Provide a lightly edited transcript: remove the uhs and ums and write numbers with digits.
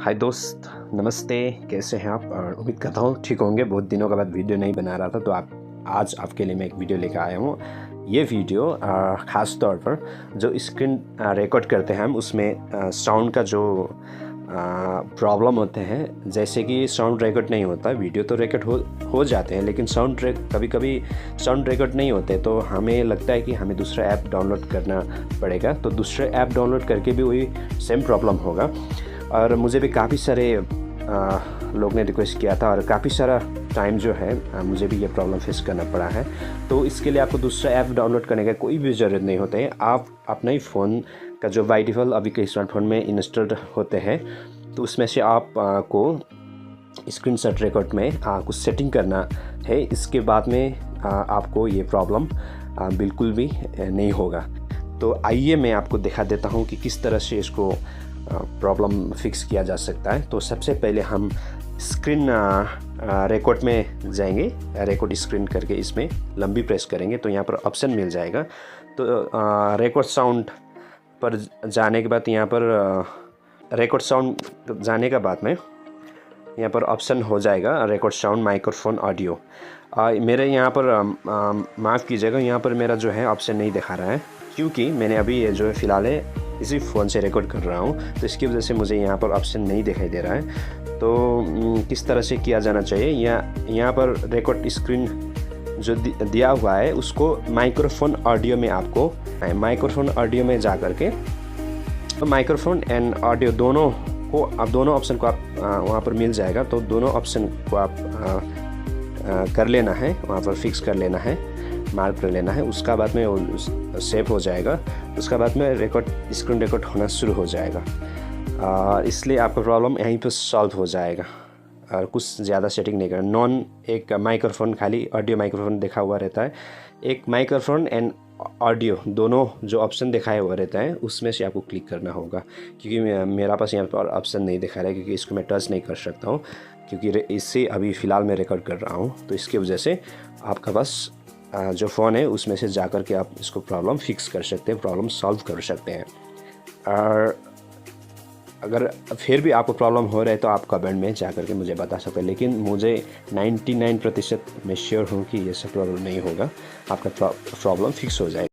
हाय दोस्त, नमस्ते। कैसे हैं आप? और उम्मीद करता हूँ ठीक होंगे। बहुत दिनों के बाद वीडियो नहीं बना रहा था, तो आज आपके लिए मैं एक वीडियो लेकर आया हूँ। ये वीडियो ख़ास तौर पर जो स्क्रीन रिकॉर्ड करते हैं हम, उसमें साउंड का जो प्रॉब्लम होते हैं, जैसे कि साउंड रिकॉर्ड नहीं होता। वीडियो तो रिकॉर्ड हो जाते हैं, लेकिन कभी कभी साउंड रिकॉर्ड नहीं होते, तो हमें लगता है कि हमें दूसरा ऐप डाउनलोड करना पड़ेगा। तो दूसरे ऐप डाउनलोड करके भी वही सेम प्रॉब्लम होगा। और मुझे भी काफ़ी सारे लोग ने रिक्वेस्ट किया था, और काफ़ी सारा टाइम जो है मुझे भी ये प्रॉब्लम फेस करना पड़ा है। तो इसके लिए आपको दूसरा ऐप डाउनलोड करने का कोई भी ज़रूरत नहीं होता है। आप अपना ही फ़ोन का जो बाय डिफ़ॉल्ट अभी के स्मार्टफोन में इंस्टॉल्ड होते हैं, तो उसमें से आप को स्क्रीनशॉट रिकॉर्ड में कुछ सेटिंग करना है। इसके बाद में आपको ये प्रॉब्लम बिल्कुल भी नहीं होगा। तो आइए मैं आपको दिखा देता हूँ कि किस तरह से इसको प्रॉब्लम फिक्स किया जा सकता है। तो सबसे पहले हम स्क्रीन रिकॉर्ड में जाएंगे। रिकॉर्ड स्क्रीन करके इसमें लंबी प्रेस करेंगे तो यहाँ पर ऑप्शन मिल जाएगा। तो रिकॉर्ड साउंड पर जाने के बाद यहाँ पर रिकॉर्ड साउंड जाने के बाद में यहाँ पर ऑप्शन हो जाएगा रिकॉर्ड साउंड माइक्रोफोन ऑडियो। मेरे यहाँ पर माफ़ कीजिएगा, यहाँ पर मेरा जो है ऑप्शन नहीं दिखा रहा है, क्योंकि मैंने अभी ये जो है फ़िलहाल इसी फ़ोन से रिकॉर्ड कर रहा हूँ, तो इसकी वजह से मुझे यहाँ पर ऑप्शन नहीं दिखाई दे रहा है। तो किस तरह से किया जाना चाहिए, यहाँ पर रिकॉर्ड स्क्रीन जो दिया हुआ है उसको माइक्रोफोन ऑडियो में आपको माइक्रोफोन ऑडियो में जा कर के तो माइक्रोफोन एंड ऑडियो दोनों ऑप्शन को आप वहाँ पर मिल जाएगा। तो दोनों ऑप्शन को आप कर लेना है, वहाँ पर फिक्स कर लेना है, मार्क कर लेना है। उसका बाद में वो सेव हो जाएगा। उसका बाद में स्क्रीन रिकॉर्ड होना शुरू हो जाएगा। इसलिए आपका प्रॉब्लम यहीं पर सॉल्व हो जाएगा, और कुछ ज़्यादा सेटिंग नहीं करना। एक माइक्रोफोन, खाली ऑडियो माइक्रोफोन देखा हुआ रहता है। एक माइक्रोफोन एंड ऑडियो दोनों जो ऑप्शन दिखाया हुआ रहता है, उसमें से आपको क्लिक करना होगा। क्योंकि मेरा पास यहाँ पर ऑप्शन नहीं दिखा रहा है, क्योंकि इसको मैं टच नहीं कर सकता हूँ, क्योंकि इससे अभी फ़िलहाल मैं रिकॉर्ड कर रहा हूँ। तो इसकी वजह से आपका पास जो फ़ोन है उसमें से जा कर के आप इसको प्रॉब्लम फिक्स कर सकते हैं, प्रॉब्लम सॉल्व कर सकते हैं। और अगर फिर भी आपको प्रॉब्लम हो रहा है तो आप कमेंट में जा कर के मुझे बता सकते हैं। लेकिन मुझे 99% मैं श्योर हूँ कि ये सब प्रॉब्लम नहीं होगा, आपका प्रॉब्लम फिक्स हो जाएगा।